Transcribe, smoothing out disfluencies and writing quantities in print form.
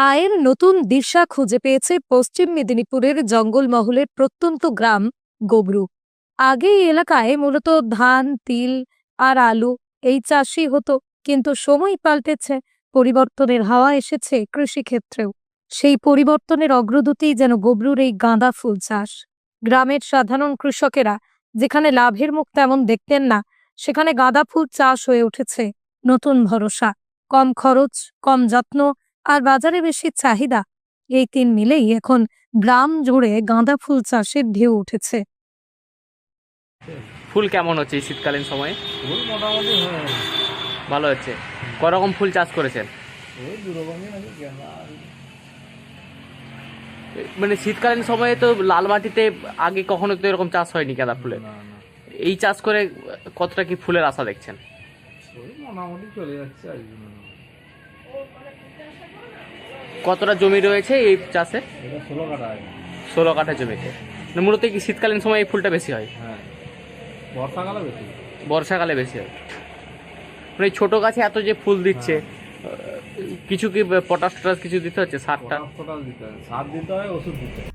আয়ের নতুন দিশা খুঁজে পেয়েছে পশ্চিম মেদিনীপুরের জঙ্গলমহলের প্রত্যন্ত গ্রাম গোবরু। আগে এই এলাকায় মূলত ধান, তিল আর আলু এই চাষই হতো, কিন্তু সময় পাল্টেছে, পরিবর্তনের হাওয়া এসেছে কৃষিক্ষেত্রেও। সেই পরিবর্তনের অগ্রদূতেই যেন গোবরুর এই গাঁদা ফুল চাষ। গ্রামের সাধারণ কৃষকেরা যেখানে লাভের মুখ তেমন দেখতেন না, সেখানে গাঁদা ফুল চাষ হয়ে উঠেছে নতুন ভরসা। কম খরচ, কম যত্ন আর বাজারে বেশি চাহিদা, এই তিন মিলেই এখন গ্রাম জুড়ে গাঁদা ফুল চাষের ঢেউ উঠেছে। ফুল কেমন হচ্ছে এই শীতকালীন সময়ে? ফুল মোটামুটি ভালো হচ্ছে। করকম ফুল চাষ করেছেন? ওই দু রকমই নাকি গেঁদা মানে শীতকালীন সময়ে তো লাল মাটিতে আগে কখনো তো এরকম চাষ হয়নি গাঁদা ফুলের। না না এই চাষ করে কতটা কি ফুলের আশা দেখছেন? ওই মোটামুটি চলে যাচ্ছে আর কি। কতটা জমি রয়েছে এই চাষে? এটা 16 কাটা আছে। 16 কাঠা জমিতে। মানে মূলত কি শীতকালীন সময় এই ফুলটা বেশি হয়? হ্যাঁ, বর্ষাকালে বেশি। বর্ষাকালে বেশি হয়। মানে এই ছোট গাছে এত যে ফুল দিচ্ছে, কিছু কি পটাশ টটাশ কিছু দিতে হচ্ছে, সারটা? পটাশ দিতে হয়, সার দিতে হয়, ওষুধ দিতে হয়।